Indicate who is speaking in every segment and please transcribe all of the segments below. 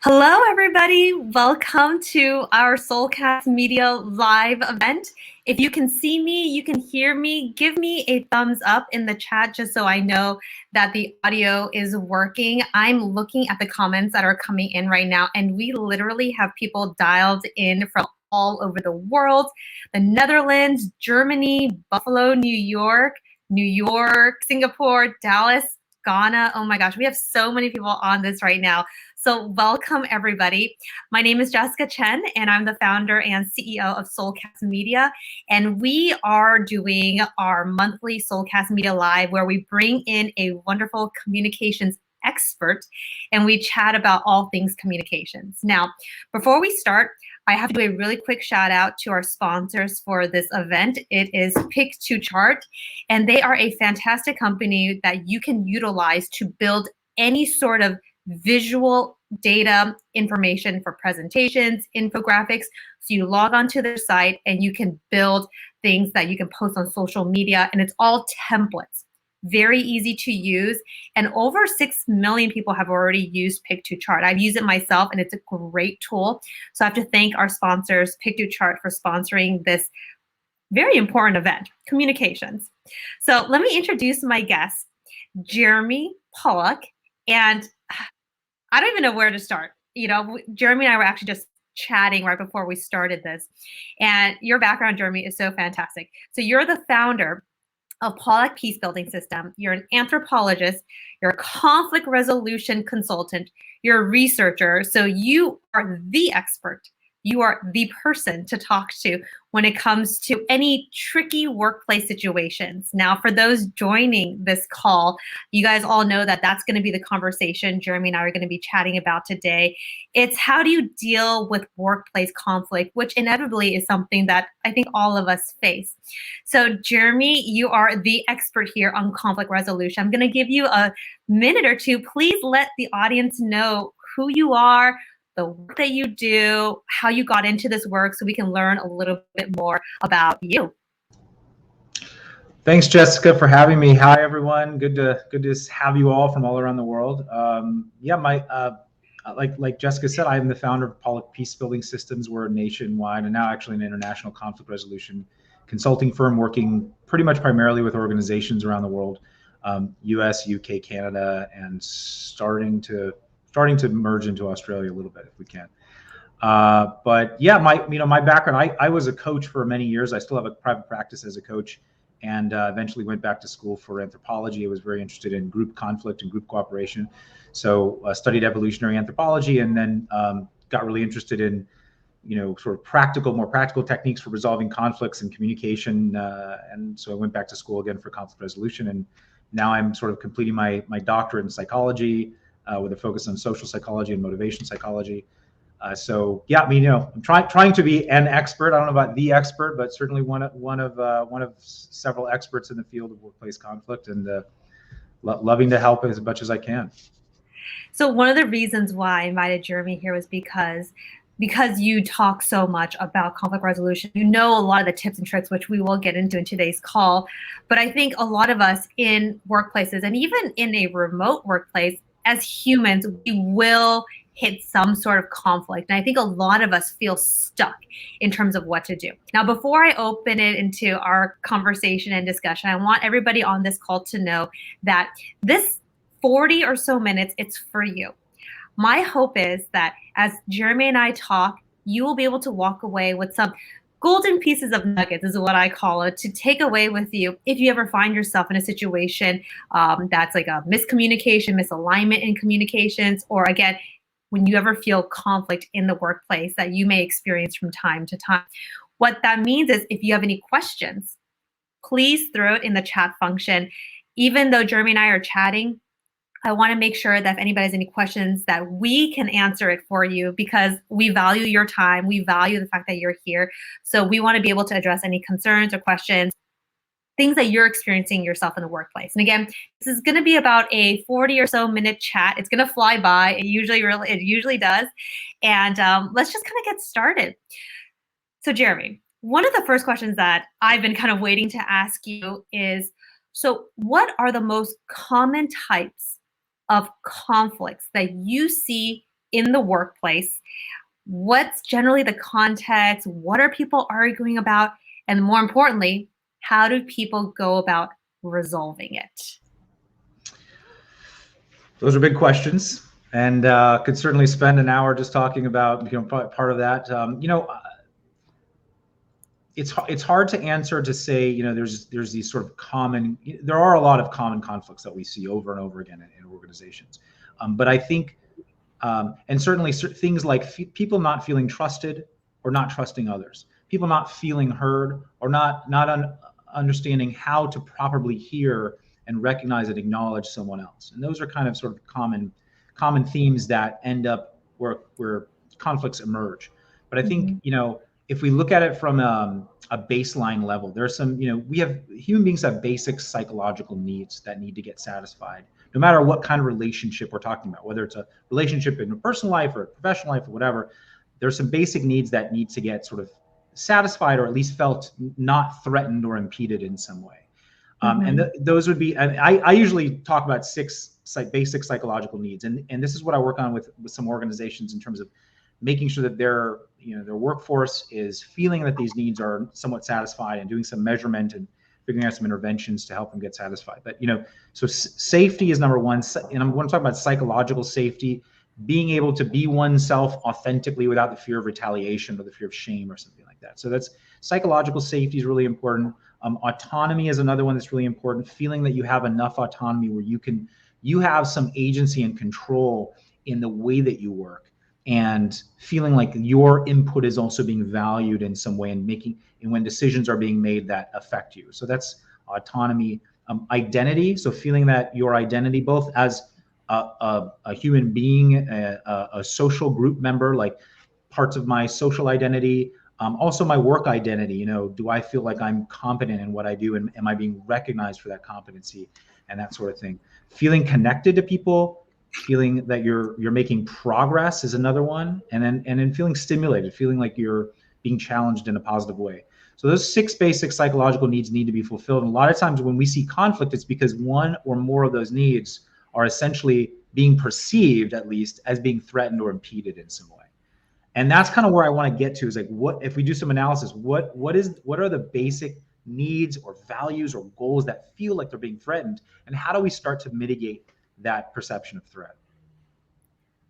Speaker 1: Hello, everybody. Welcome to our Soulcast Media live event. If you can see me, you can hear me, give me a thumbs up in the chat just so I know that the audio is working. I'm looking at the comments that are coming in right now, and we literally have people dialed in from all over the world: the Netherlands, Germany, Buffalo, New York, Singapore, Dallas, Ghana. Oh my gosh, we have so many people on this right now. So welcome, everybody. My name is Jessica Chen, and I'm the founder and CEO of Soulcast Media. And we are doing our monthly Soulcast Media Live, where we bring in a wonderful communications expert, and we chat about all things communications. Now, before we start, I have to do a really quick shout out to our sponsors for this event. It is Pick2Chart, and they are a fantastic company that you can utilize to build any sort of visual data information for presentations, infographics. So you log onto their site and you can build things that you can post on social media, and it's all templates. Very easy to use, and over 6 million people have already used Pick2Chart. I've used it myself, and it's a great tool. So I have to thank our sponsors, Pick2Chart, for sponsoring this very important event, communications. So let me introduce my guest, Jeremy Pollack, and I don't even know where to start. You know, Jeremy and I were actually just chatting right before we started this, and your background, Jeremy, is so fantastic. So you're the founder of Pollack Peacebuilding System. You're an anthropologist. You're a conflict resolution consultant. You're a researcher. So you are the expert. You are the person to talk to when it comes to any tricky workplace situations. Now, for those joining this call, you guys all know that that's going to be the conversation Jeremy and I are going to be chatting about today. It's how do you deal with workplace conflict, which inevitably is something that I think all of us face. So Jeremy, you are the expert here on conflict resolution. I'm going to give you a minute or two. Please let the audience know who you are, the work that you do, how you got into this work, so we can learn a little bit more about you.
Speaker 2: Thanks, Jessica, for having me. Hi, everyone. Good to have you all from all around the world. Like Jessica said, I am the founder of Pollack Peacebuilding Systems. We're nationwide and now actually an international conflict resolution consulting firm working pretty much primarily with organizations around the world, U.S., U.K., Canada, and starting to merge into Australia a little bit if we can. But yeah, my background, I was a coach for many years. I still have a private practice as a coach, and eventually went back to school for anthropology. I was very interested in group conflict and group cooperation. So studied evolutionary anthropology, and then got really interested in, sort of more practical techniques for resolving conflicts and communication. And so I went back to school again for conflict resolution. And now I'm sort of completing my doctorate in psychology, with a focus on social psychology and motivation psychology. So yeah, I'm trying to be an expert. I don't know about the expert, but certainly one of several experts in the field of workplace conflict, and loving to help as much as I can.
Speaker 1: So one of the reasons why I invited Jeremy here was because you talk so much about conflict resolution. You know a lot of the tips and tricks, which we will get into in today's call. But I think a lot of us in workplaces, and even in a remote workplace, as humans, we will hit some sort of conflict. And I think a lot of us feel stuck in terms of what to do. Now, before I open it into our conversation and discussion, I want everybody on this call to know that this 40 or so minutes, it's for you. My hope is that as Jeremy and I talk, you will be able to walk away with some golden pieces of nuggets, is what I call it, to take away with you if you ever find yourself in a situation that's like a miscommunication, misalignment in communications, or again, when you ever feel conflict in the workplace that you may experience from time to time. What that means is if you have any questions, please throw it in the chat function. Even though Jeremy and I are chatting, I want to make sure that if anybody has any questions that we can answer it for you, because we value your time. We value the fact that you're here. So we want to be able to address any concerns or questions, things that you're experiencing yourself in the workplace. And again, this is going to be about a 40 or so minute chat. It's going to fly by. It usually does. And let's just kind of get started. So Jeremy, one of the first questions that I've been kind of waiting to ask you is, so what are the most common types of conflicts that you see in the workplace, what's generally the context? What are people arguing about? And more importantly, how do people go about resolving it?
Speaker 2: Those are big questions, and could certainly spend an hour just talking about part of that. It's hard to answer to say there's these sort of there are a lot of common conflicts that we see over and over again in organizations, but I think and certainly things like people not feeling trusted or not trusting others, people not feeling heard or not understanding how to properly hear and recognize and acknowledge someone else. And those are kind of sort of common themes that end up where conflicts emerge. But I think, if we look at it from a baseline level, there's some, human beings have basic psychological needs that need to get satisfied, no matter what kind of relationship we're talking about, whether it's a relationship in a personal life or a professional life or whatever. There's some basic needs that need to get sort of satisfied, or at least felt not threatened or impeded in some way. And those would be, and I usually talk about 6 basic psychological needs. And this is what I work on with some organizations in terms of making sure that their workforce is feeling that these needs are somewhat satisfied, and doing some measurement and figuring out some interventions to help them get satisfied. But, so safety is number one. And I'm going to talk about psychological safety, being able to be oneself authentically without the fear of retaliation or the fear of shame or something like that. So that's psychological safety is really important. Autonomy is another one that's really important. Feeling that you have enough autonomy where you have some agency and control in the way that you work, and feeling like your input is also being valued in some way, and when decisions are being made that affect you. So that's autonomy. Identity, so feeling that your identity, both as a human being, a social group member, like parts of my social identity, also my work identity, do I feel like I'm competent in what I do, and am I being recognized for that competency, and that sort of thing. Feeling connected to people, feeling that you're making progress is another one, and then feeling stimulated, feeling like you're being challenged in a positive way. So those 6 basic psychological needs need to be fulfilled. And a lot of times when we see conflict, it's because one or more of those needs are essentially being perceived, at least, as being threatened or impeded in some way. And that's kind of where I want to get to, is like, what if we do some analysis, what are the basic needs or values or goals that feel like they're being threatened, and how do we start to mitigate that perception of threat?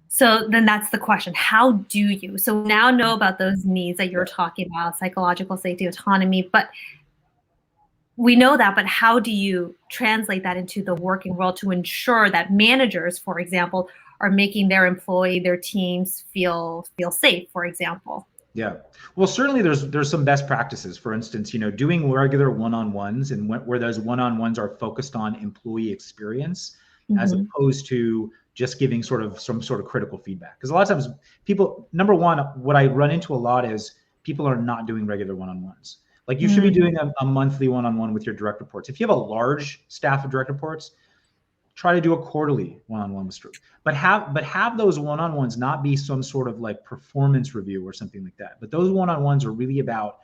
Speaker 1: So then that's the question. How do you? So now know about those needs that you're talking about, psychological safety, autonomy, but we know that, but how do you translate that into the working world to ensure that managers, for example, are making their employee, their teams feel safe, for example?
Speaker 2: Yeah, well, certainly there's some best practices. For instance, doing regular one-on-ones, and where those one-on-ones are focused on employee experience, as opposed to just giving some sort of critical feedback. Because a lot of times people, number one, what I run into a lot is people are not doing regular one-on-ones. Like, you should be doing a monthly one-on-one with your direct reports. If you have a large staff of direct reports, try to do a quarterly one-on-one with Stu. But have those one-on-ones not be some sort of like performance review or something like that. But those one-on-ones are really about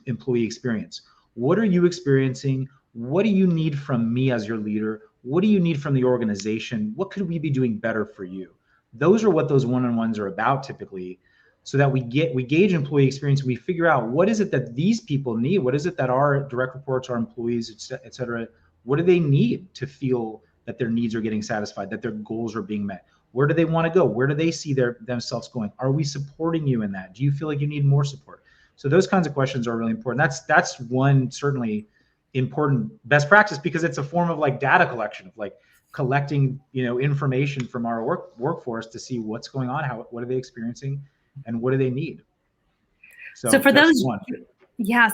Speaker 2: employee experience. What are you experiencing? What do you need from me as your leader? What do you need from the organization? What could we be doing better for you? Those are what those one-on-ones are about typically, so that we gauge employee experience. We figure out, what is it that these people need? What is it that our direct reports, our employees, et cetera, what do they need to feel that their needs are getting satisfied, that their goals are being met? Where do they want to go? Where do they see themselves going? Are we supporting you in that? Do you feel like you need more support? So those kinds of questions are really important. That's one certainly important best practice, because it's a form of like data collection, of like collecting information from our workforce to see what's going on, what are they experiencing, and what do they need.
Speaker 1: So for those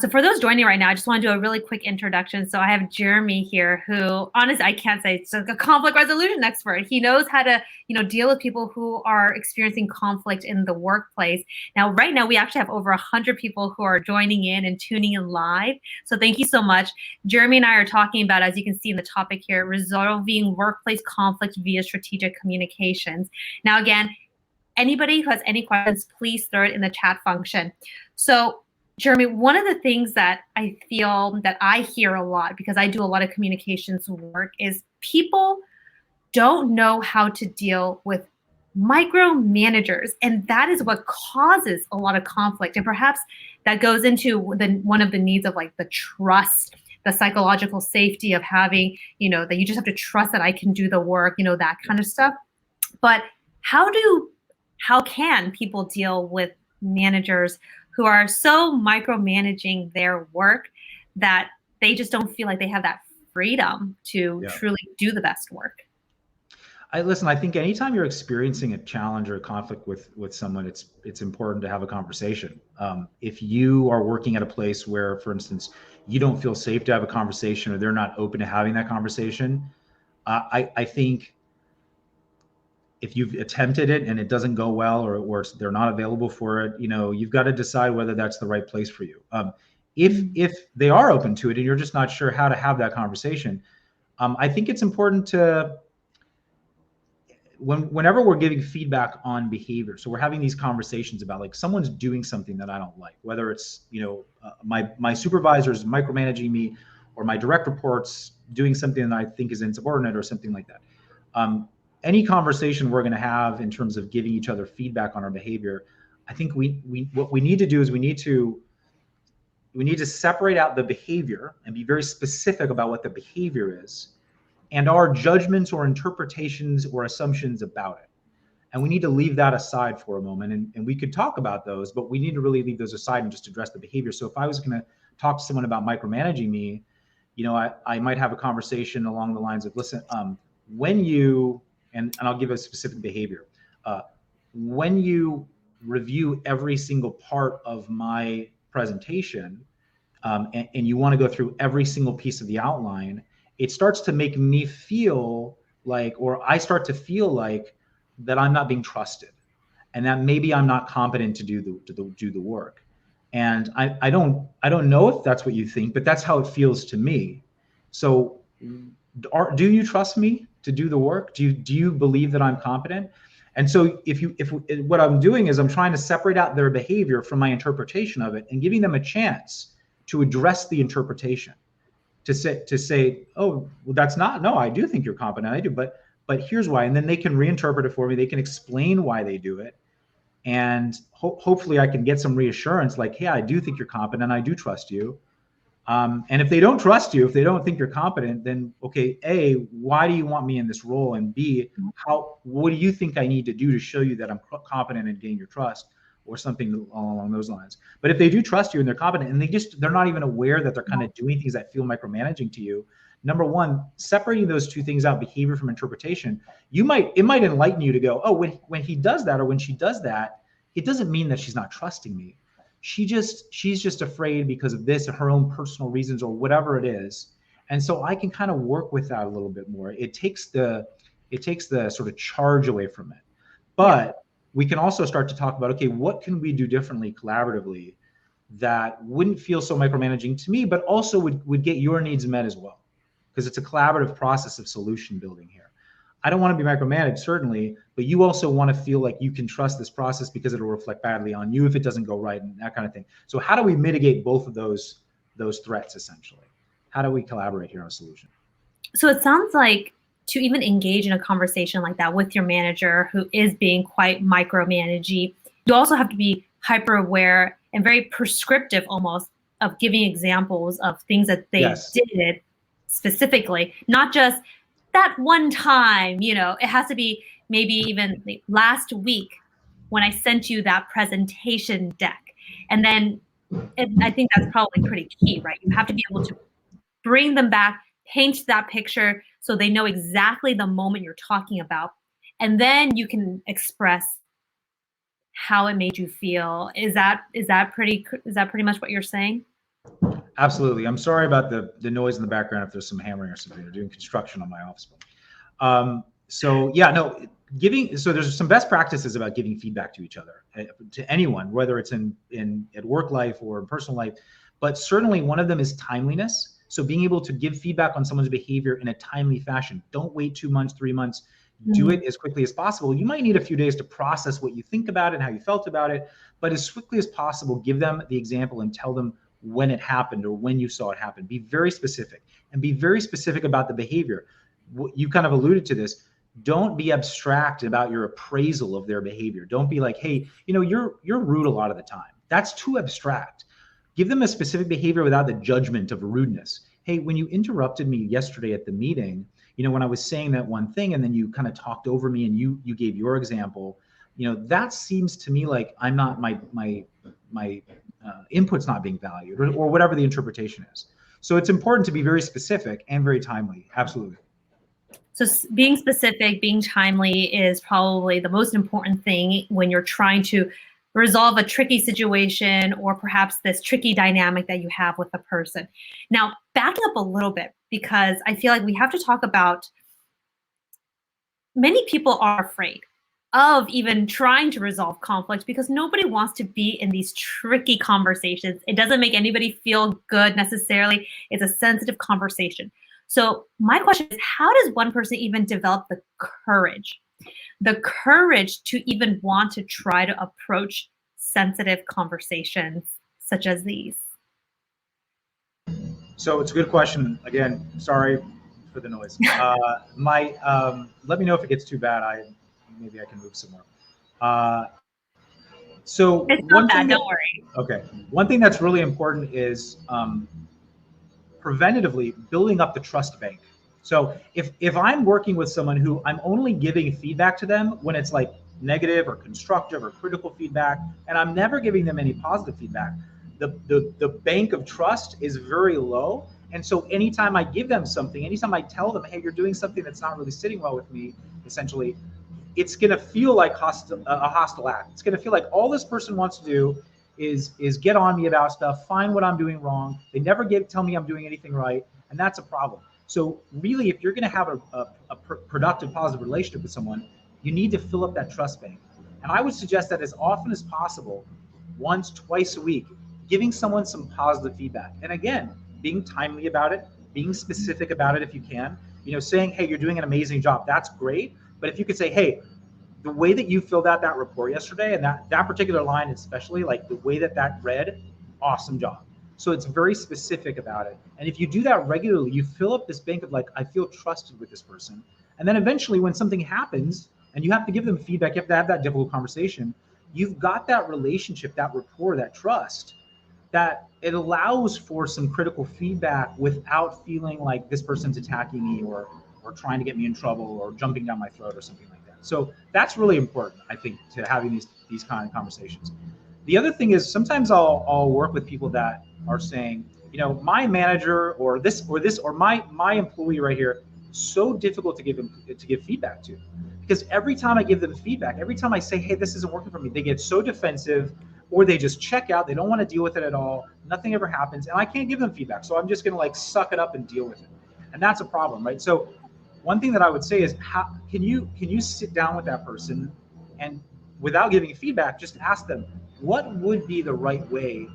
Speaker 1: so for those joining right now, I just want to do a really quick introduction. So I have Jeremy here, who, honestly, I can't say, it's like a conflict resolution expert. He knows how to, deal with people who are experiencing conflict in the workplace. Now, right now, we actually have over 100 people who are joining in and tuning in live. So thank you so much. Jeremy and I are talking about, as you can see in the topic here, resolving workplace conflict via strategic communications. Now, again, anybody who has any questions, please throw it in the chat function. So Jeremy, one of the things that I feel that I hear a lot, because I do a lot of communications work, is people don't know how to deal with micromanagers, and that is what causes a lot of conflict. And perhaps that goes into one of the needs of like the trust, the psychological safety of having, that you just have to trust that I can do the work, that kind of stuff. But how can people deal with managers who are so micromanaging their work that they just don't feel like they have that freedom to truly do the best work?
Speaker 2: I think anytime you're experiencing a challenge or a conflict with someone, it's important to have a conversation. If you are working at a place where, for instance, you don't feel safe to have a conversation, or they're not open to having that conversation, I think if you've attempted it and it doesn't go well, or they're not available for it, you've got to decide whether that's the right place for you. If they are open to it and you're just not sure how to have that conversation, I think it's important to, whenever we're giving feedback on behavior, so we're having these conversations about like someone's doing something that I don't like, whether it's my supervisor's micromanaging me, or my direct reports doing something that I think is insubordinate or something like that. Any conversation we're going to have in terms of giving each other feedback on our behavior, I think what we need to do is we need to separate out the behavior and be very specific about what the behavior is, and our judgments or interpretations or assumptions about it. And we need to leave that aside for a moment. And we could talk about those, but we need to really leave those aside and just address the behavior. So if I was going to talk to someone about micromanaging me, I might have a conversation along the lines of, listen, when you, and I'll give a specific behavior, when you review every single part of my presentation, and you want to go through every single piece of the outline, it starts to make me feel like, or I start to feel like, that I'm not being trusted, and that maybe I'm not competent to do the work. And I don't know if that's what you think, but that's how it feels to me. So do you trust me to do the work? Do you believe that I'm competent? And so if what I'm doing is I'm trying to separate out their behavior from my interpretation of it, and giving them a chance to address the interpretation, to say, oh, well, that's not, no, I do think you're competent, I do, but here's why. And then they can reinterpret it for me. They can explain why they do it. And hopefully I can get some reassurance, like, hey, I do think you're competent, I do trust you. And if they don't trust you, if they don't think you're competent, then okay, A, why do you want me in this role? And B, what do you think I need to do to show you that I'm competent and gain your trust, or something along those lines? But if they do trust you and they're competent, and they're not even aware that they're kind of doing things that feel micromanaging to you, number one, separating those two things out, behavior from interpretation, it might enlighten you to go, oh, when he does that, or when she does that, it doesn't mean that she's not trusting me. She's just afraid because of this, or her own personal reasons, or whatever it is. And so I can kind of work with that a little bit more. It takes the sort of charge away from it. But we can also start to talk about, okay, what can we do differently collaboratively that wouldn't feel so micromanaging to me, but also would get your needs met as well? Because it's a collaborative process of solution building here. I don't want to be micromanaged, certainly, but you also want to feel like you can trust this process, because it'll reflect badly on you if it doesn't go right, and that kind of thing. So how do we mitigate both of those threats, essentially? How do we collaborate here on a solution?
Speaker 1: So it sounds like, to even engage in a conversation like that with your manager who is being quite micromanaging, you also have to be hyper aware and very prescriptive almost of giving examples of things that they did specifically, not just that one time. It has to be maybe even last week when I sent you that presentation deck. And then I think that's probably pretty key, right? You have to be able to bring them back, paint that picture so they know exactly the moment you're talking about. And then you can express how it made you feel. Is that pretty much what you're saying?
Speaker 2: Absolutely. I'm sorry about the noise in the background if there's some hammering or something. They're doing construction on my office building. So there's some best practices about giving feedback to each other, to anyone, whether it's at work life or in personal life. But certainly one of them is timeliness. So being able to give feedback on someone's behavior in a timely fashion. Don't wait 2 months, 3 months. Do it as quickly as possible. You might need a few days to process what you think about it and how you felt about it, but as quickly as possible, give them the example and tell them when it happened or when you saw it happen. Be very specific, and be very specific about the behavior. You kind of alluded to this. Don't be abstract about your appraisal of their behavior. Don't be like, hey, you're rude a lot of the time. That's too abstract. Give them a specific behavior without the judgment of rudeness. Hey, when you interrupted me yesterday at the meeting, when I was saying that one thing and then you kind of talked over me and you gave your example, that seems to me like I'm not my input's not being valued, or whatever the interpretation is. So it's important to be very specific and very timely. Absolutely.
Speaker 1: So being specific, being timely is probably the most important thing when you're trying to resolve a tricky situation or perhaps this tricky dynamic that you have with a person. Now, backing up a little bit, because I feel like we have to talk about, many people are afraid of even trying to resolve conflict because nobody wants to be in these tricky conversations. It doesn't make anybody feel good necessarily. It's a sensitive conversation. So my question is, how does one person even develop the courage to even want to try to approach sensitive conversations such as these?
Speaker 2: So it's a good question. Again, sorry for the noise. Let me know if it gets too bad. Maybe I can move somewhere. So
Speaker 1: it's not bad, don't worry.
Speaker 2: Okay. One thing that's really important is preventatively building up the trust bank. So if I'm working with someone who I'm only giving feedback to them when it's like negative or constructive or critical feedback, and I'm never giving them any positive feedback, the bank of trust is very low. And so anytime I give them something, anytime I tell them, hey, you're doing something that's not really sitting well with me, essentially, it's going to feel like a hostile act. It's going to feel like all this person wants to do is get on me about stuff, find what I'm doing wrong. They never tell me I'm doing anything right, and that's a problem. So really, if you're going to have a productive, positive relationship with someone, you need to fill up that trust bank. And I would suggest that as often as possible, once, twice a week, giving someone some positive feedback. And again, being timely about it, being specific about it if you can. Saying, hey, you're doing an amazing job. That's great. But if you could say, hey, the way that you filled out that report yesterday, and that particular line especially, like the way that read, awesome job. So it's very specific about it. And if you do that regularly, you fill up this bank of like, I feel trusted with this person. And then eventually when something happens and you have to give them feedback, you have to have that difficult conversation, you've got that relationship, that rapport, that trust, that it allows for some critical feedback without feeling like this person's attacking me or trying to get me in trouble or jumping down my throat or something like that. So that's really important, I think, to having these kind of conversations. The other thing is sometimes I'll work with people that are saying, my manager or my employee right here, so difficult to give feedback to, because every time I give them feedback, every time I say, hey, this isn't working for me, they get so defensive, or they just check out. They don't want to deal with it at all. Nothing ever happens, and I can't give them feedback. So I'm just going to like suck it up and deal with it, and that's a problem, right? So one thing that I would say is, how can you sit down with that person and without giving feedback, just ask them, what would be the right way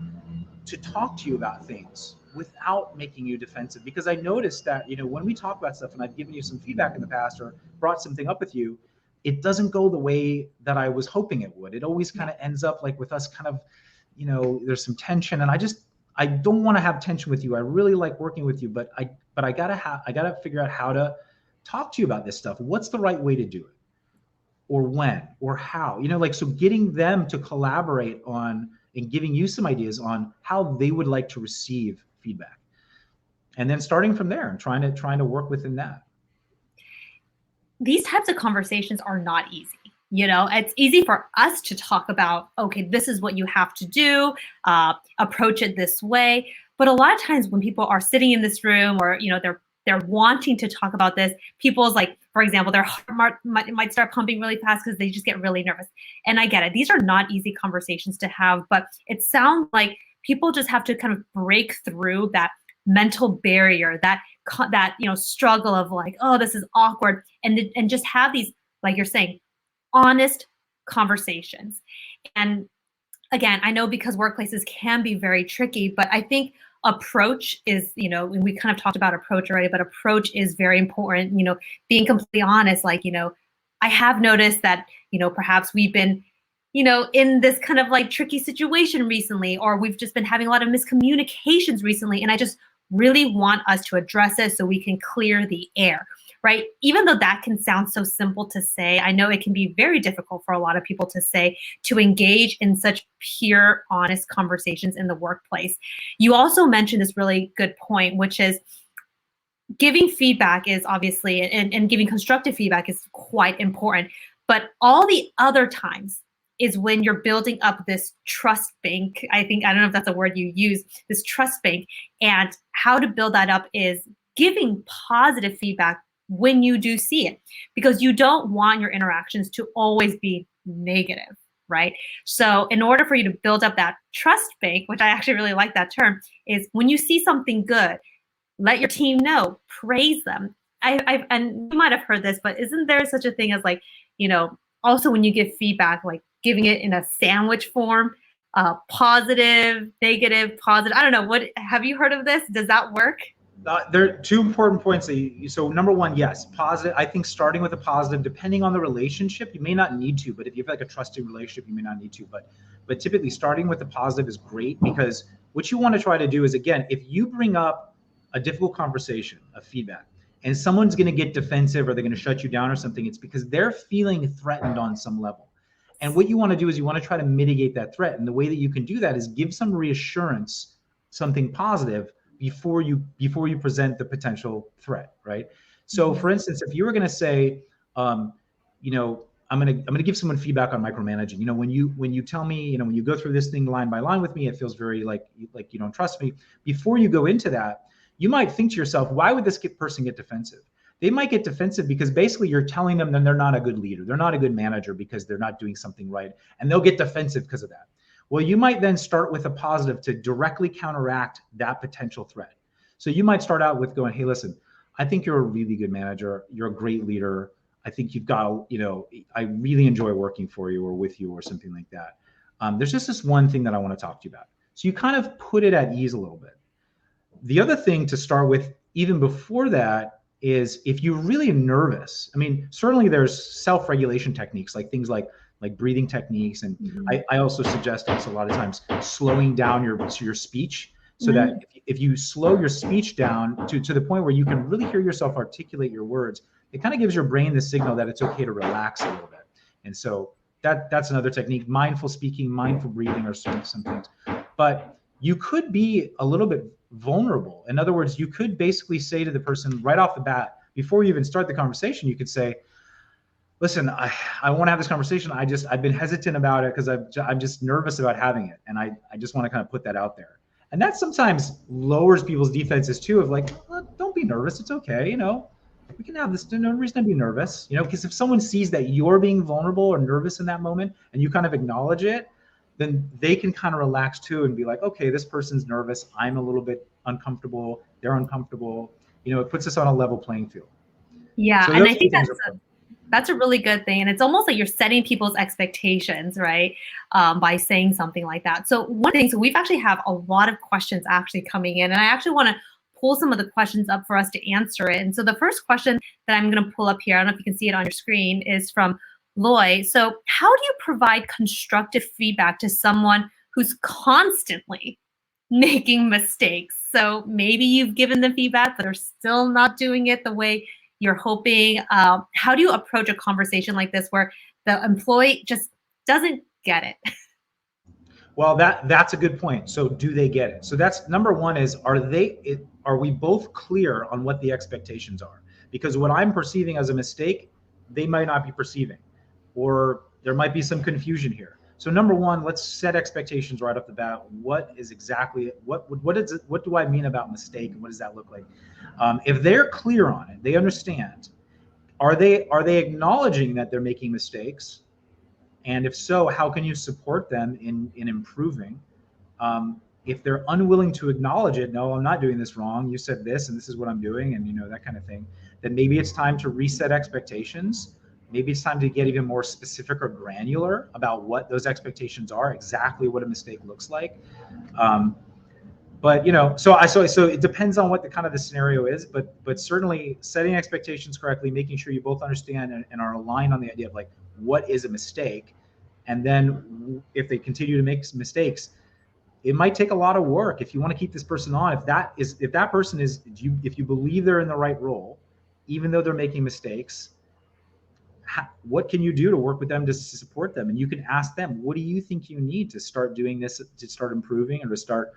Speaker 2: to talk to you about things without making you defensive? Because I noticed that, when we talk about stuff and I've given you some feedback in the past or brought something up with you, it doesn't go the way that I was hoping it would. It always kind of ends up like with us kind of, there's some tension, and I don't want to have tension with you. I really like working with you, but I gotta figure out how to talk to you about this stuff. What's the right way to do it? Or when, or how, so getting them to collaborate on and giving you some ideas on how they would like to receive feedback. And then starting from there and trying to work within that.
Speaker 1: These types of conversations are not easy. It's easy for us to talk about, okay, this is what you have to do, approach it this way. But a lot of times when people are sitting in this room or, they're wanting to talk about this, people's, like, for example, their heart might start pumping really fast because they just get really nervous. And I get it. These are not easy conversations to have, but it sounds like people just have to kind of break through that mental barrier, that struggle of like, oh, this is awkward, and just have these, like you're saying, honest conversations. And again, I know because workplaces can be very tricky, but I think approach is, we kind of talked about approach already, but approach is very important. Being completely honest, like, I have noticed that, perhaps we've been, in this kind of like tricky situation recently, or we've just been having a lot of miscommunications recently. And I just really want us to address it so we can clear the air. right? Even though that can sound so simple to say, I know it can be very difficult for a lot of people to say, to engage in such pure, honest conversations in the workplace. You also mentioned this really good point, which is giving feedback is obviously, and giving constructive feedback is quite important. But all the other times is when you're building up this trust bank. I don't know if that's a word you use, this trust bank. And how to build that up is giving positive feedback when you do see it, because you don't want your interactions to always be negative, right? So in order for you to build up that trust bank, which I actually really like that term, is when you see something good, let your team know, praise them. And you might have heard this, but isn't there such a thing as like, also when you give feedback, like giving it in a sandwich form, positive, negative, positive. I don't know. What have you heard of this? Does that work?
Speaker 2: There are two important points. So number one, yes, positive. I think starting with a positive, depending on the relationship, you may not need to, but if you have like a trusting relationship, you may not need to. But typically starting with a positive is great, because what you want to try to do is, again, if you bring up a difficult conversation of feedback and someone's going to get defensive or they're going to shut you down or something, it's because they're feeling threatened on some level. And what you want to do is you want to try to mitigate that threat. And the way that you can do that is give some reassurance, something positive, before you present the potential threat, right? So for instance, if you were going to say, I'm going to give someone feedback on micromanaging. When you tell me, when you go through this thing line by line with me, it feels very like you don't trust me. Before you go into that, you might think to yourself, why would this person get defensive? They might get defensive because basically you're telling them that they're not a good leader. They're not a good manager because they're not doing something right. And they'll get defensive because of that. Well, you might then start with a positive to directly counteract that potential threat. So you might start out with going, hey, listen, I think you're a really good manager. You're a great leader. I think you've got, I really enjoy working for you or with you or something like that. There's just this one thing that I want to talk to you about. So you kind of put it at ease a little bit. The other thing to start with, even before that, is if you're really nervous. I mean, certainly there's self-regulation techniques, like things like breathing techniques. And I also suggest this a lot of times, slowing down your speech, so that if you slow your speech down to the point where you can really hear yourself articulate your words, it kind of gives your brain the signal that it's okay to relax a little bit. And so that's another technique. Mindful speaking, mindful breathing are some things. But you could be a little bit vulnerable. In other words, you could basically say to the person right off the bat, before you even start the conversation, you could say, listen, I want to have this conversation. I've been hesitant about it because I'm just nervous about having it. And I just want to kind of put that out there. And that sometimes lowers people's defenses too, of like, don't be nervous. It's okay. We can have this. No reason to be nervous, because if someone sees that you're being vulnerable or nervous in that moment and you kind of acknowledge it, then they can kind of relax too and be like, okay, this person's nervous. I'm a little bit uncomfortable. They're uncomfortable. It puts us on a level playing field.
Speaker 1: Yeah.
Speaker 2: So
Speaker 1: and I think that's a really good thing. And it's almost like you're setting people's expectations, right? By saying something like that. So one thing, so we've actually have a lot of questions actually coming in, and I actually want to pull some of the questions up for us to answer it. And so the first question that I'm going to pull up here, I don't know if you can see it on your screen, is from Loy. So how do you provide constructive feedback to someone who's constantly making mistakes? So maybe you've given them feedback, but they're still not doing it the way you're hoping. How do you approach a conversation like this where the employee just doesn't get it?
Speaker 2: Well, that's a good point. So do they get it? So that's number one, is are we both clear on what the expectations are? Because what I'm perceiving as a mistake, they might not be perceiving, or there might be some confusion here. So number one, let's set expectations right off the bat. What do I mean about mistake, and what does that look like? If they're clear on it, they understand. Are they acknowledging that they're making mistakes? And if so, how can you support them in improving? If they're unwilling to acknowledge it, no, I'm not doing this wrong. You said this, and this is what I'm doing, and that kind of thing. Then maybe it's time to reset expectations. Maybe it's time to get even more specific or granular about what those expectations are, exactly what a mistake looks like. But so it depends on what the scenario is, but certainly setting expectations correctly, making sure you both understand and are aligned on the idea of like what is a mistake, and then if they continue to make mistakes, it might take a lot of work. If you want to keep this person on, if you believe they're in the right role, even though they're making mistakes, what can you do to work with them to support them? And you can ask them, what do you think you need to start doing this, to start improving, or to start,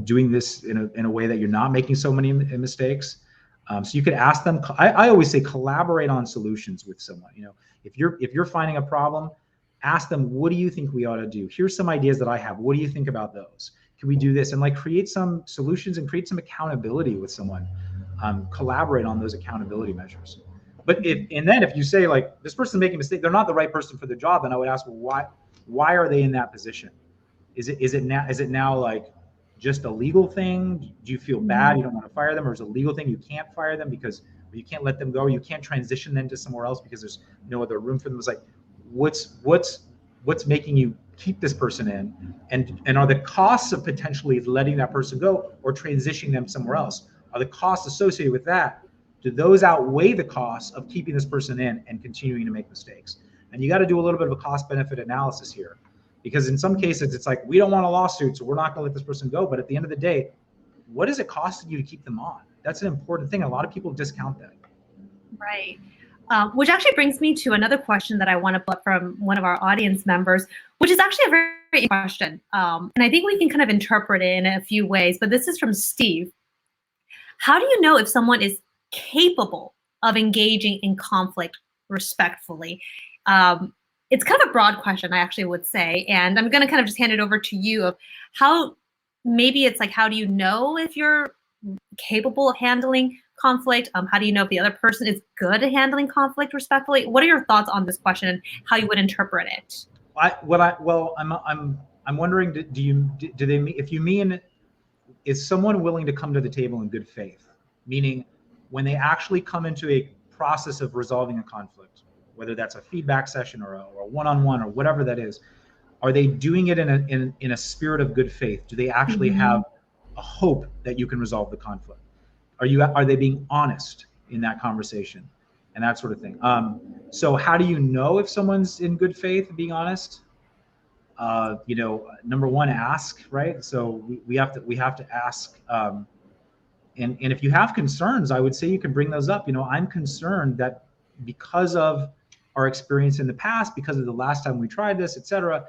Speaker 2: doing this in a way that you're not making so many mistakes. So you could ask them. I always say collaborate on solutions with someone. If you're finding a problem, ask them, what do you think we ought to do? Here's some ideas that I have. What do you think about those? Can we do this? And like create some solutions and create some accountability with someone. Collaborate on those accountability measures. But if you say like this person's making a mistake, they're not the right person for the job, then I would ask, well, why are they in that position? Is it now like just a legal thing? Do you feel bad? You don't want to fire them, or is it a legal thing? You can't fire them because you can't let them go. You can't transition them to somewhere else because there's no other room for them. It's like, what's making you keep this person in, and are the costs of potentially letting that person go or transitioning them somewhere else, are the costs associated with that, do those outweigh the costs of keeping this person in and continuing to make mistakes? And you got to do a little bit of a cost benefit analysis here, because in some cases it's like, we don't want a lawsuit, so we're not going to let this person go. But at the end of the day, what is it costing you to keep them on? That's an important thing. A lot of people discount that.
Speaker 1: Right. Which actually brings me to another question that I want to put from one of our audience members, which is actually a very great question. And I think we can kind of interpret it in a few ways, but this is from Steve. How do you know if someone is capable of engaging in conflict respectfully? It's kind of a broad question, I actually would say, and I'm going to kind of just hand it over to you of how, maybe it's like, how do you know if you're capable of handling conflict? How do you know if the other person is good at handling conflict respectfully? What are your thoughts on this question and how you would interpret it?
Speaker 2: I'm wondering, do they, if you mean, is someone willing to come to the table in good faith? Meaning, when they actually come into a process of resolving a conflict, whether that's a feedback session or a one-on-one or whatever that is, are they doing it in a spirit of good faith? Do they actually have a hope that you can resolve the conflict? Are they being honest in that conversation and that sort of thing? So how do you know if someone's in good faith and being honest? Number one, ask, right? So we have to ask. And if you have concerns, I would say you can bring those up. I'm concerned that because of our experience in the past, because of the last time we tried this, et cetera,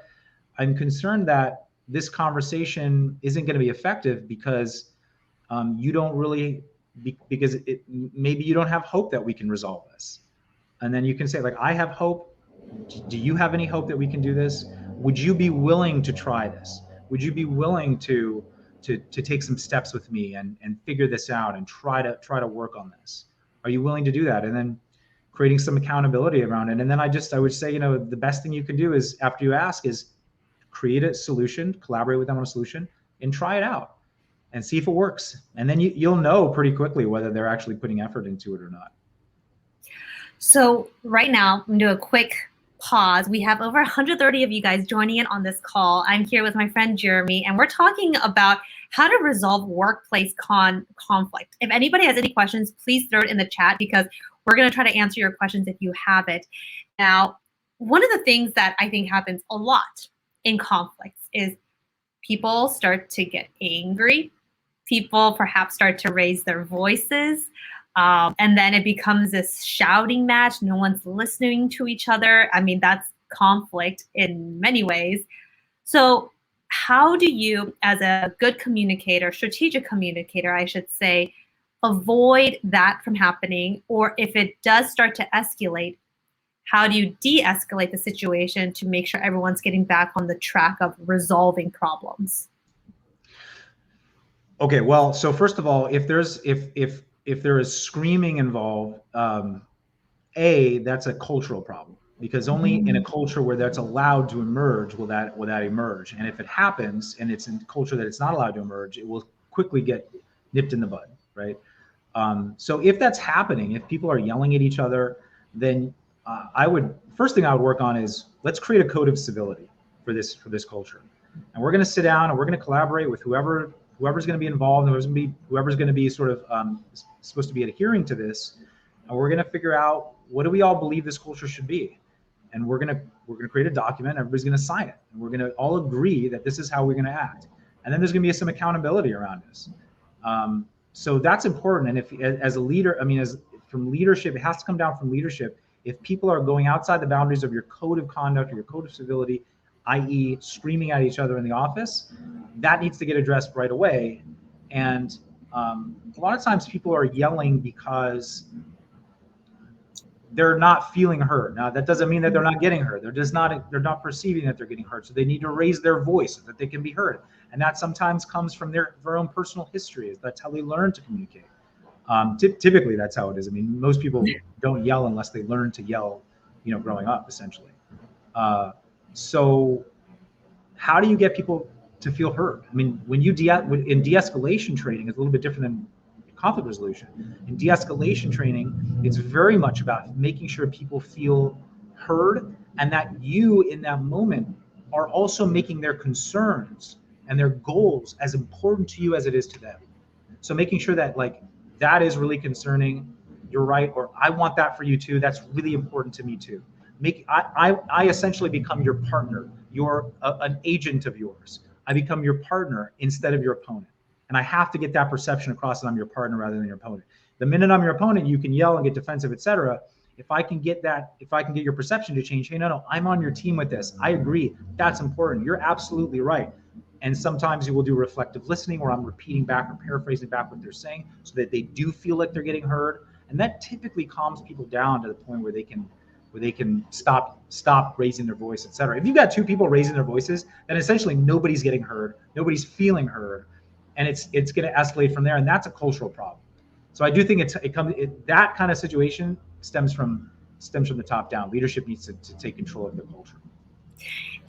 Speaker 2: I'm concerned that this conversation isn't going to be effective because you don't really, because maybe you don't have hope that we can resolve this. And then you can say, like, I have hope. Do you have any hope that we can do this? Would you be willing to try this? Would you be willing to take some steps with me and figure this out and try to work on this? Are you willing to do that? And then creating some accountability around it. And then I would say, the best thing you can do is, after you ask, is create a solution, collaborate with them on a solution, and try it out and see if it works. And then you'll know pretty quickly whether they're actually putting effort into it or not.
Speaker 1: So right now, I'm going to do a quick pause. We have over 130 of you guys joining in on this call. I'm here with my friend Jeremy, and we're talking about how to resolve workplace conflict. If anybody has any questions, please throw it in the chat, because we're going to try to answer your questions if you have it. Now, one of the things that I think happens a lot in conflicts is people start to get angry. People perhaps start to raise their voices. And then it becomes this shouting match. No one's listening to each other. I mean, that's conflict in many ways. So how do you, as a good communicator, strategic communicator, I should say, avoid that from happening? Or if it does start to escalate, how do you de-escalate the situation to make sure everyone's getting back on the track of resolving problems?
Speaker 2: Okay, well, so first of all, if there is screaming involved, that's a cultural problem, because only in a culture where that's allowed to emerge will that emerge. And if it happens and it's in a culture that it's not allowed to emerge, it will quickly get nipped in the bud, right? So if that's happening, if people are yelling at each other, then first thing I would work on is, let's create a code of civility for this culture. And we're going to sit down and we're going to collaborate with whoever's going to be involved, and whoever's going to be sort of supposed to be adhering to this, and we're going to figure out, what do we all believe this culture should be? And we're going to create a document. Everybody's going to sign it, and we're going to all agree that this is how we're going to act. And then there's going to be some accountability around this. So that's important. And if as a leader, I mean, as from leadership, it has to come down from leadership. If people are going outside the boundaries of your code of conduct or your code of civility, i.e. screaming at each other in the office, that needs to get addressed right away. And a lot of times people are yelling because they're not feeling heard. Now that doesn't mean that they're not getting heard. They're not perceiving that they're getting heard. So they need to raise their voice so that they can be heard. And that sometimes comes from their own personal history. That's how they learn to communicate. Typically that's how it is. I mean, most people don't yell unless they learn to yell, growing up essentially. So how do you get people to feel heard? I mean, when you in de-escalation training, it's a little bit different than conflict resolution. In de-escalation training, it's very much about making sure people feel heard and that you in that moment are also making their concerns and their goals as important to you as it is to them. So making sure that that is really concerning, you're right, or I want that for you too, that's really important to me too. I essentially become your partner. You're an agent of yours. I become your partner instead of your opponent. And I have to get that perception across that I'm your partner rather than your opponent. The minute I'm your opponent, you can yell and get defensive, etc. If I can get your perception to change, hey, no, I'm on your team with this. I agree. That's important. You're absolutely right. And sometimes you will do reflective listening where I'm repeating back or paraphrasing back what they're saying so that they do feel like they're getting heard. And that typically calms people down to the point where they can stop raising their voice, etc. If you've got two people raising their voices, then essentially nobody's getting heard, nobody's feeling heard, and it's going to escalate from there, and that's a cultural problem. So I do think that kind of situation stems from the top down. Leadership needs to take control of the culture.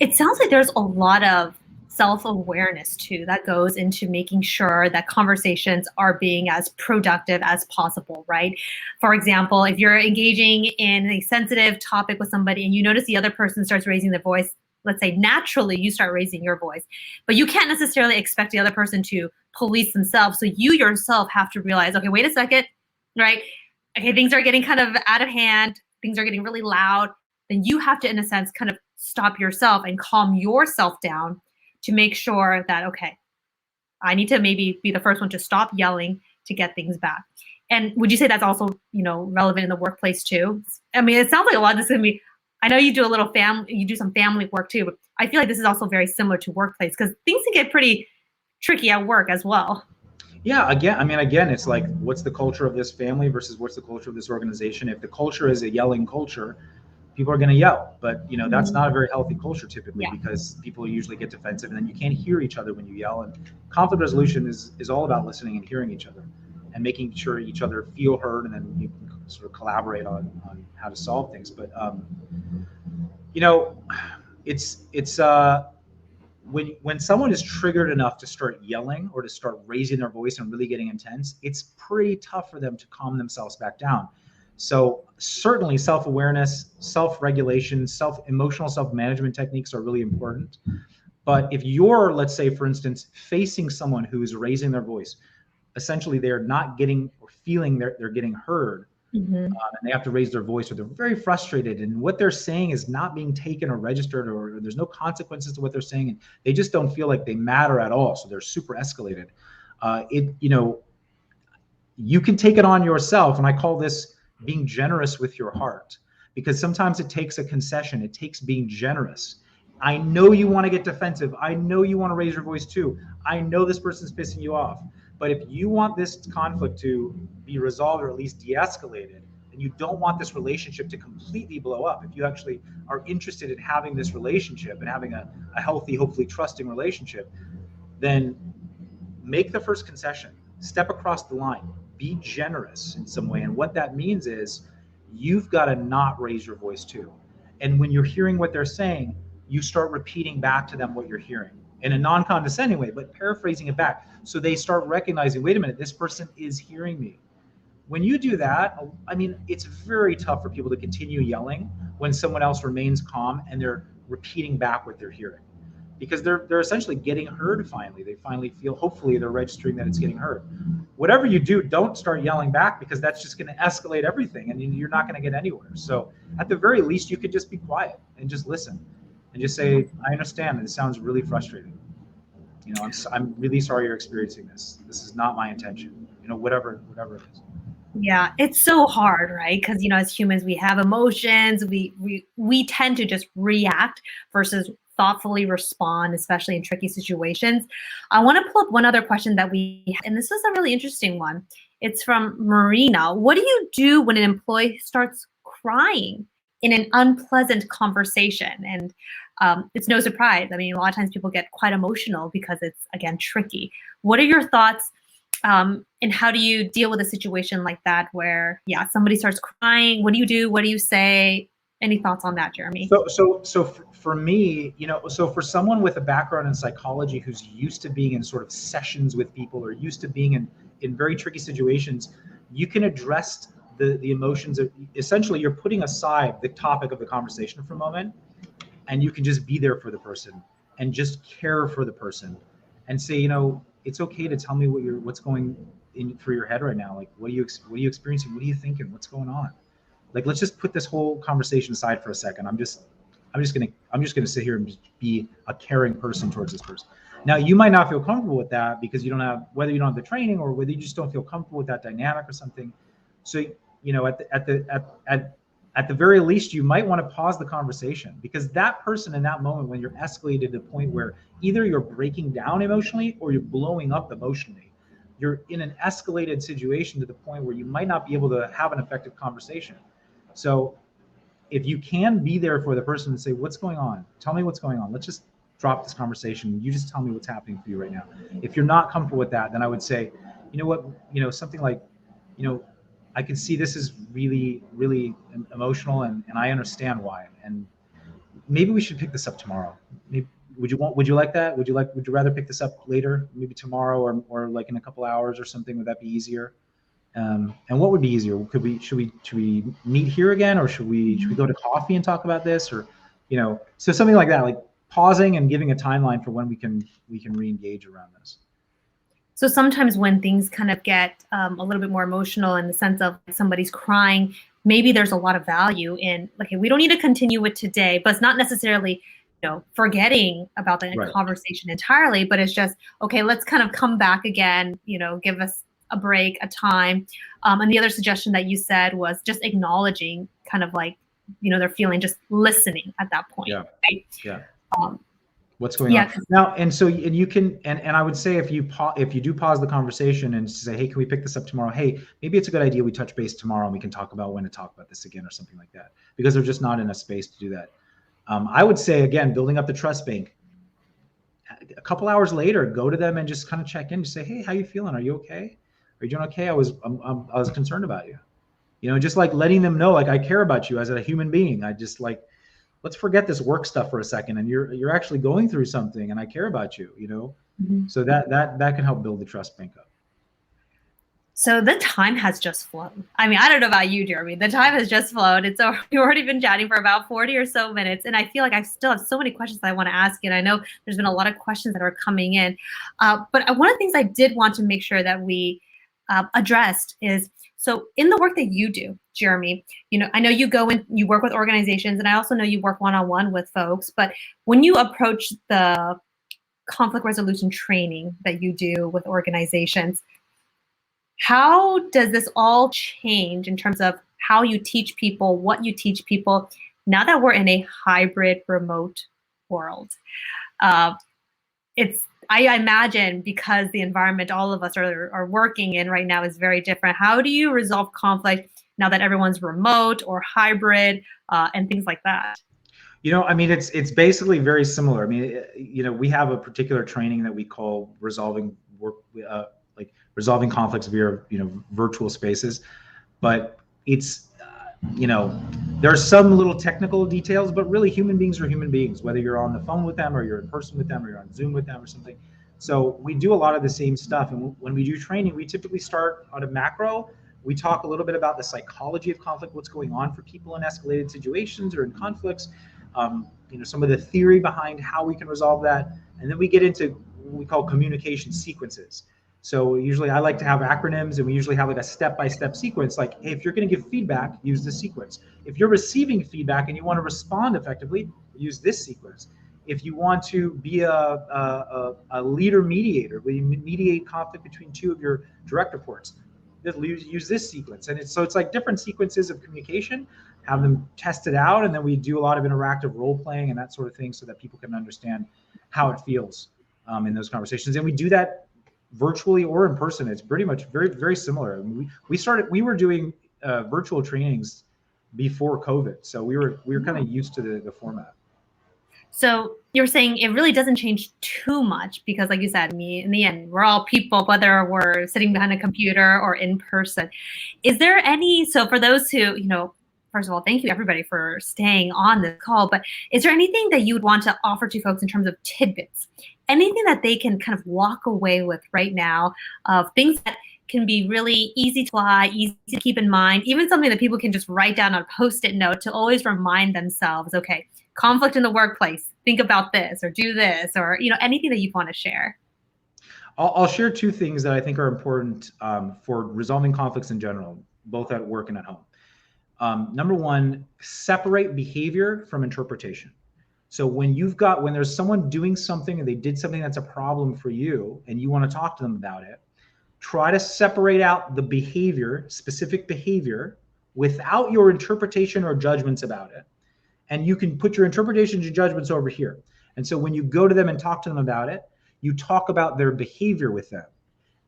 Speaker 1: It sounds like there's a lot of self-awareness too that goes into making sure that conversations are being as productive as possible, right? For example, if you're engaging in a sensitive topic with somebody and you notice the other person starts raising their voice, let's say naturally you start raising your voice, but you can't necessarily expect the other person to police themselves. So you yourself have to realize, okay, wait a second, right? Okay, things are getting kind of out of hand. Things are getting really loud. Then you have to, in a sense, kind of stop yourself and calm yourself down to make sure that, okay, I need to maybe be the first one to stop yelling to get things back. And would you say that's also, relevant in the workplace too? I mean, it sounds like a lot of this is going to be, I know you do you do some family work too, but I feel like this is also very similar to workplace because things can get pretty tricky at work as well.
Speaker 2: Yeah, again, it's like, what's the culture of this family versus what's the culture of this organization? If the culture is a yelling culture, people are going to yell, but that's not a very healthy culture typically, because people usually get defensive and then you can't hear each other when you yell. And conflict resolution is all about listening and hearing each other and making sure each other feel heard, and then you can sort of collaborate on how to solve things. But it's when someone is triggered enough to start yelling or to start raising their voice and really getting intense, it's pretty tough for them to calm themselves back down. So certainly self-awareness, self-regulation, emotional self-management techniques are really important. But if you're, let's say, for instance, facing someone who's raising their voice, essentially they're not getting or feeling they're getting heard, and they have to raise their voice, or they're very frustrated and what they're saying is not being taken or registered, or there's no consequences to what they're saying, and they just don't feel like they matter at all, so they're super escalated. You can take it on yourself, and I call this being generous with your heart, because sometimes it takes a concession. It takes being generous. I know you want to get defensive. I know you want to raise your voice too. I know this person's pissing you off. But if you want this conflict to be resolved or at least de-escalated, and you don't want this relationship to completely blow up, if you actually are interested in having this relationship and having a healthy, hopefully trusting relationship, then make the first concession. Step across the line. Be generous in some way. And what that means is you've got to not raise your voice too. And when you're hearing what they're saying, you start repeating back to them what you're hearing in a non-condescending way, but paraphrasing it back. So they start recognizing, wait a minute, this person is hearing me. When you do that, I mean, it's very tough for people to continue yelling when someone else remains calm and they're repeating back what they're hearing, because they're essentially getting heard finally. They finally feel, hopefully they're registering that it's getting heard. Whatever you do, don't start yelling back, because that's just going to escalate everything and you're not going to get anywhere. So at the very least, you could just be quiet and just listen and just say, I understand, and it sounds really frustrating. I'm really sorry you're experiencing this. This is not my intention. whatever it is.
Speaker 1: Yeah, it's so hard, right? Because as humans, we have emotions. We tend to just react versus thoughtfully respond, especially in tricky situations. I want to pull up one other question that we have, and this is a really interesting one. It's from Marina. What do you do when an employee starts crying in an unpleasant conversation? And it's no surprise. I mean, a lot of times people get quite emotional because it's, again, tricky. What are your thoughts? And how do you deal with a situation like that where, somebody starts crying? What do you do? What do you say? Any thoughts on that, Jeremy?
Speaker 2: So for me, so for someone with a background in psychology who's used to being in sort of sessions with people or used to being in very tricky situations, you can address the emotions of, essentially you're putting aside the topic of the conversation for a moment, and you can just be there for the person and just care for the person and say, it's okay to tell me what's going in through your head right now. Like, what are you experiencing? What are you thinking? What's going on? Like, let's just put this whole conversation aside for a second. I'm just gonna sit here and just be a caring person towards this person. Now, you might not feel comfortable with that because whether you don't have the training or whether you just don't feel comfortable with that dynamic or something. So, at the very least, you might want to pause the conversation, because that person in that moment, when you're escalated to the point where either you're breaking down emotionally or you're blowing up emotionally, you're in an escalated situation to the point where you might not be able to have an effective conversation. So if you can be there for the person and say, what's going on? Tell me what's going on. Let's just drop this conversation. You just tell me what's happening for you right now. If you're not comfortable with that, then I would say, something like, I can see this is really, really emotional, and I understand why. And maybe we should pick this up tomorrow. Maybe, would you like that? Would you rather pick this up later, maybe tomorrow or like in a couple hours or something? Would that be easier? And what would be easier? Should we meet here again, or should we go to coffee and talk about this, or, so something like that, like pausing and giving a timeline for when we can re-engage around this.
Speaker 1: So sometimes when things kind of get a little bit more emotional in the sense of somebody's crying, maybe there's a lot of value in, okay, we don't need to continue with today, but it's not necessarily, forgetting about the conversation entirely, but it's just, okay, let's kind of come back again, give us a break, a time. And the other suggestion that you said was just acknowledging kind of like, they're feeling, just listening at that point.
Speaker 2: Yeah.
Speaker 1: Right?
Speaker 2: Yeah. What's going on now? And so, and you can, and I would say, if you do pause the conversation and say, hey, can we pick this up tomorrow? Hey, maybe it's a good idea we touch base tomorrow and we can talk about when to talk about this again, or something like that, because they're just not in a space to do that. I would say, again, building up the trust bank. A couple hours later, go to them and just kind of check in, just say, hey, how you feeling? Are you okay? Are you doing okay? I was concerned about you. Just like letting them know, like, I care about you as a human being. I just like, let's forget this work stuff for a second, and you're actually going through something, and I care about you.
Speaker 1: Mm-hmm.
Speaker 2: So that can help build the trust bank up.
Speaker 1: So the time has just flown. I mean, I don't know about you, Jeremy. The time has just flown. We've already been chatting for about 40 or so minutes, and I feel like I still have so many questions that I want to ask you. And I know there's been a lot of questions that are coming in, but one of the things I did want to make sure that we addressed is, so in the work that you do, Jeremy, I know you go and you work with organizations, and I also know you work one-on-one with folks, but when you approach the conflict resolution training that you do with organizations, how does this all change in terms of how you teach people, what you teach people, now that we're in a hybrid remote world? I imagine, because the environment all of us are working in right now is very different. How do you resolve conflict now that everyone's remote or hybrid, and things like that?
Speaker 2: I mean, it's basically very similar. I mean, we have a particular training that we call resolving conflicts via virtual spaces, but it's there are some little technical details, but really human beings are human beings, whether you're on the phone with them or you're in person with them or you're on Zoom with them or something. So we do a lot of the same stuff, and when we do training, we typically start on a macro. We talk a little bit about the psychology of conflict, what's going on for people in escalated situations or in conflicts, some of the theory behind how we can resolve that, and then we get into what we call communication sequences. So usually I like to have acronyms, and we usually have like a step-by-step sequence. Like, hey, if you're going to give feedback, use this sequence. If you're receiving feedback and you want to respond effectively, use this sequence. If you want to be a leader mediator, where you mediate conflict between two of your direct reports, use this sequence. And it's like different sequences of communication, have them tested out, and then we do a lot of interactive role playing and that sort of thing so that people can understand how it feels in those conversations. And we do that virtually or in person. It's pretty much very, very similar. I mean, we were doing virtual trainings before COVID, so we were kind of used to the format.
Speaker 1: So you're saying it really doesn't change too much because, like you said, in the end, we're all people, whether we're sitting behind a computer or in person. Is there any, so for those who, first of all, thank you everybody for staying on this call, but is there anything that you would want to offer to folks in terms of tidbits? Anything that they can kind of walk away with right now of things that can be really easy to apply, easy to keep in mind, even something that people can just write down on a Post-it note to always remind themselves, okay, conflict in the workplace, think about this or do this, or anything that you want to share.
Speaker 2: I'll share two things that I think are important for resolving conflicts in general, both at work and at home. Number one, separate behavior from interpretation. So when there's someone doing something and they did something that's a problem for you and you want to talk to them about it, try to separate out the behavior, specific behavior, without your interpretation or judgments about it. And you can put your interpretations and judgments over here. And so when you go to them and talk to them about it, you talk about their behavior with them.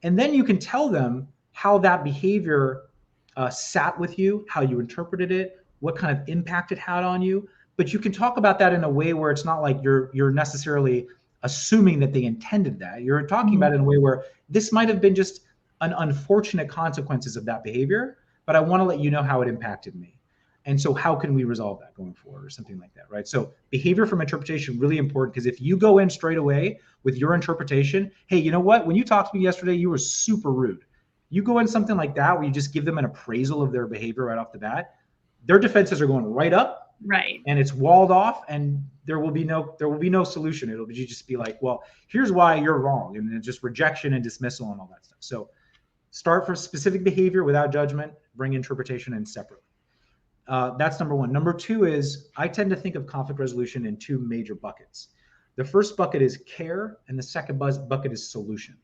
Speaker 2: And then you can tell them how that behavior sat with you, how you interpreted it, what kind of impact it had on you. But you can talk about that in a way where it's not like you're necessarily assuming that they intended that. You're talking about it in a way where this might have been just an unfortunate consequences of that behavior, but I want to let you know how it impacted me. And so how can we resolve that going forward or something like that, right? So behavior from interpretation, really important, because if you go in straight away with your interpretation, hey, you know what? When you talked to me yesterday, you were super rude. You go in something like that where you just give them an appraisal of their behavior right off the bat, their defenses are going right up,
Speaker 1: right?
Speaker 2: And it's walled off, and there will be no solution. It'll just be like, well, here's why you're wrong, and then just rejection and dismissal and all that stuff. So start for specific behavior without judgment, bring interpretation in separately. That's number one. Number two is I tend to think of conflict resolution in two major buckets. The first bucket is care, and the second bucket is solution.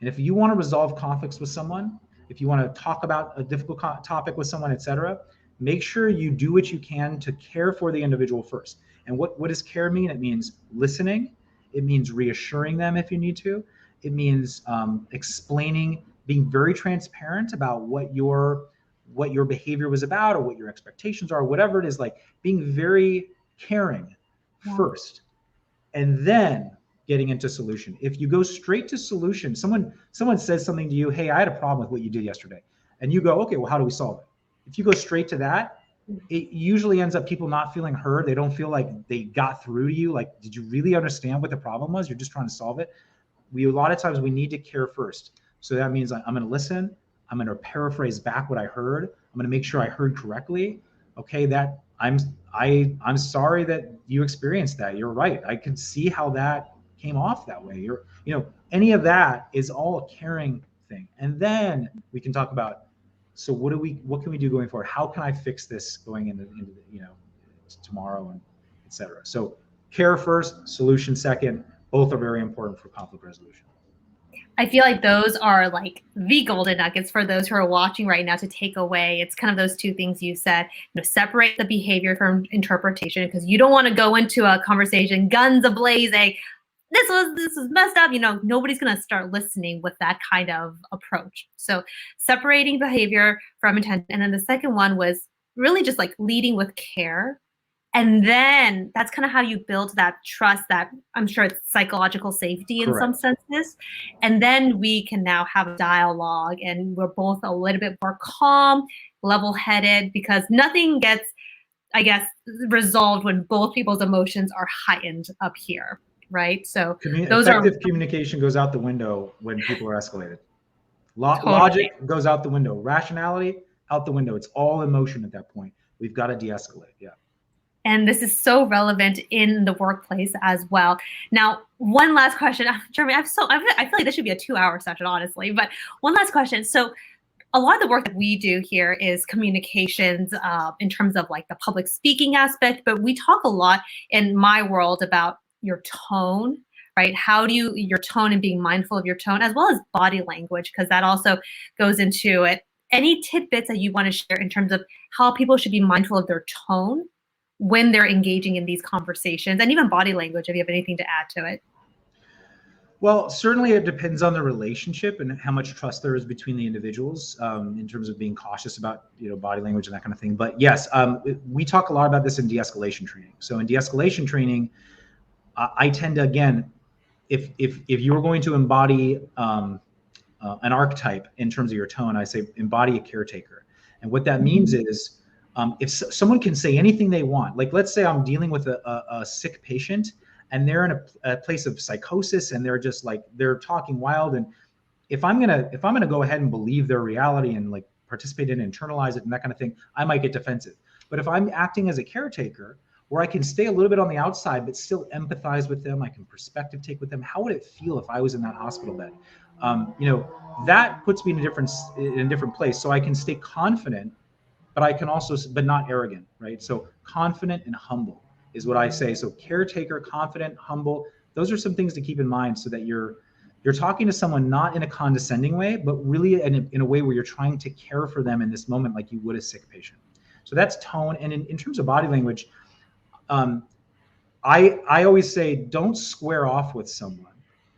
Speaker 2: And if you want to resolve conflicts with someone, if you want to talk about a difficult topic with someone, etc., make sure you do what you can to care for the individual first. And what does care mean? It means listening. It means reassuring them if you need to. It means explaining, being very transparent about what your behavior was about or what your expectations are, whatever it is, like being very caring first, and then getting into solution. If you go straight to solution, someone says something to you, hey, I had a problem with what you did yesterday. And you go, okay, well, how do we solve it? If you go straight to that, it usually ends up people not feeling heard. They don't feel like they got through to you. Like, did you really understand what the problem was? You're just trying to solve it. A lot of times we need to care first. So that means I'm going to listen. I'm going to paraphrase back what I heard. I'm going to make sure I heard correctly. Okay, that I'm sorry that you experienced that. You're right. I can see how that came off that way. Any of that is all a caring thing. And then we can talk about, so what can we do going forward? How can I fix this going into tomorrow, and et cetera. So care first, solution second. Both are very important for conflict resolution.
Speaker 1: I feel like those are like the golden nuggets for those who are watching right now to take away. It's kind of those two things you said, separate the behavior from interpretation, because you don't want to go into a conversation guns a-blazing. This is messed up. Nobody's going to start listening with that kind of approach. So separating behavior from intent. And then the second one was really just like leading with care. And then that's kind of how you build that trust, that I'm sure it's psychological safety in some senses. And then we can now have a dialogue, and we're both a little bit more calm, level-headed, because nothing gets, I guess, resolved when both people's emotions are heightened up here, right? So
Speaker 2: effective communication goes out the window when people are escalated.
Speaker 1: Totally.
Speaker 2: Logic goes out the window. Rationality out the window. It's all emotion at that point. We've got to de-escalate. Yeah.
Speaker 1: And this is so relevant in the workplace as well. Now, one last question, Jeremy. I feel like this should be a 2-hour session, honestly. But one last question. So, a lot of the work that we do here is communications in terms of like the public speaking aspect. But we talk a lot in my world about your tone, right? How do you, your tone and being mindful of your tone, as well as body language, because that also goes into it. Any tidbits that you want to share in terms of how people should be mindful of their tone when they're engaging in these conversations, and even body language, if you have anything to add to it?
Speaker 2: Well, certainly it depends on the relationship and how much trust there is between the individuals, in terms of being cautious about, body language and that kind of thing. But yes, we talk a lot about this in de-escalation training. So in de-escalation training, I tend to, again, if you were going to embody an archetype in terms of your tone, I say embody a caretaker. And what that means is, if someone can say anything they want, like let's say I'm dealing with a sick patient and they're in a place of psychosis and they're just like, they're talking wild. And if I'm gonna go ahead and believe their reality and like participate in it, internalize it and that kind of thing, I might get defensive. But if I'm acting as a caretaker, where I can stay a little bit on the outside, but still empathize with them, I can perspective take with them. How would it feel if I was in that hospital bed? That puts me in a different place. So I can stay confident, but I can also, but not arrogant, right? So confident and humble is what I say. So caretaker, confident, humble. Those are some things to keep in mind, so that you're talking to someone not in a condescending way, but really in a way where you're trying to care for them in this moment, like you would a sick patient. So that's tone. And in terms of body language, I always say, don't square off with someone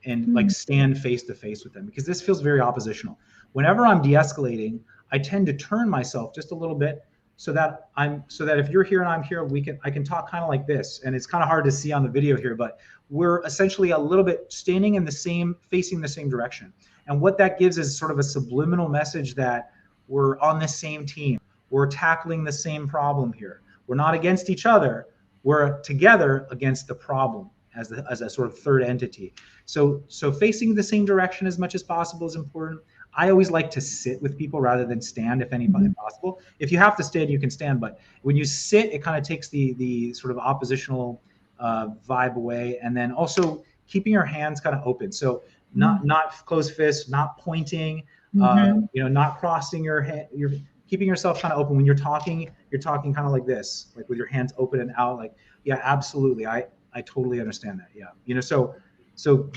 Speaker 2: and like stand face to face with them, because this feels very oppositional. Whenever I'm de-escalating, I tend to turn myself just a little bit, so that if you're here and I'm here, I can talk kind of like this. And it's kind of hard to see on the video here, but we're essentially a little bit standing facing the same direction. And what that gives is sort of a subliminal message that we're on the same team. We're tackling the same problem here. We're not against each other. We're together against the problem as a sort of third entity. So facing the same direction as much as possible is important. I always like to sit with people rather than stand, if anybody possible. If you have to stand, you can stand, but when you sit, it kind of takes the sort of oppositional vibe away. And then also keeping your hands kind of open. So not closed fists, not pointing, not crossing your hand. You're keeping yourself kind of open. When you're talking kind of like this, like with your hands open and out. Like, yeah, absolutely. I totally understand that. Yeah, so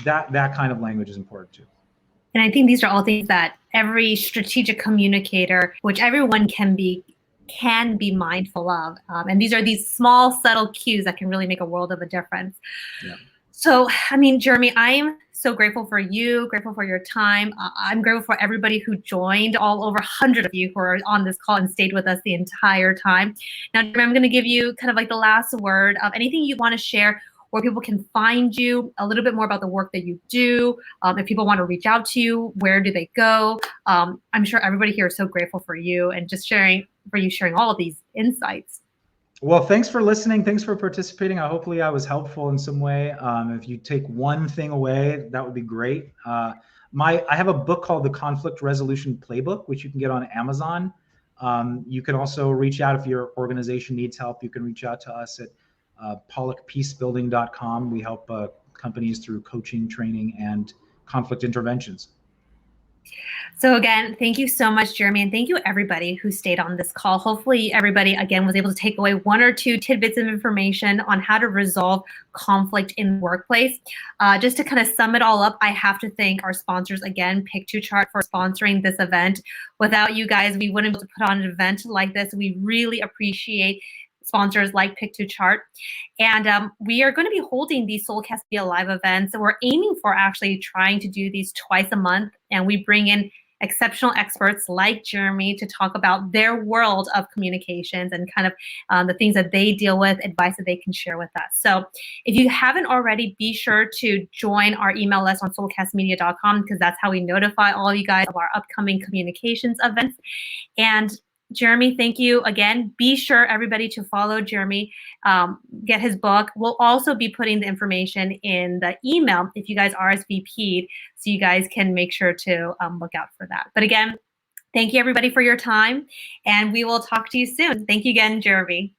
Speaker 2: that kind of language is important too.
Speaker 1: And I think these are all things that every strategic communicator, which everyone can be mindful of. And these are these small, subtle cues that can really make a world of a difference.
Speaker 2: Yeah.
Speaker 1: So, I mean, Jeremy, I'm so grateful for you, grateful for your time. I'm grateful for everybody who joined, all over 100 of you who are on this call and stayed with us the entire time. Now, Jeremy, I'm going to give you kind of like the last word of anything you want to share, where people can find you, a little bit more about the work that you do. If people want to reach out to you, where do they go? I'm sure everybody here is so grateful for you and just sharing all of these insights.
Speaker 2: Well, thanks for listening. Thanks for participating. Hopefully I was helpful in some way. If you take one thing away, that would be great. I have a book called The Conflict Resolution Playbook, which you can get on Amazon. You can also reach out if your organization needs help. You can reach out to us at PollackPeacebuilding.com. We help companies through coaching, training, and conflict interventions.
Speaker 1: So again, thank you so much, Jeremy, and thank you everybody who stayed on this call. Hopefully everybody, again, was able to take away one or two tidbits of information on how to resolve conflict in the workplace. Just to kind of sum it all up, I have to thank our sponsors again, Pick2Chart, for sponsoring this event. Without you guys, we wouldn't be able to put on an event like this. We really appreciate sponsors like Pick2Chart. And we are going to be holding these Soulcast Media live events. We're aiming for actually trying to do these twice a month, and we bring in exceptional experts like Jeremy to talk about their world of communications and kind of the things that they deal with, advice that they can share with us. So if you haven't already, be sure to join our email list on soulcastmedia.com, because that's how we notify all you guys of our upcoming communications events. And Jeremy, thank you again. Be sure, everybody, to follow Jeremy, get his book. We'll also be putting the information in the email if you guys RSVP'd, so you guys can make sure to look out for that. But again, thank you, everybody, for your time, and we will talk to you soon. Thank you again, Jeremy.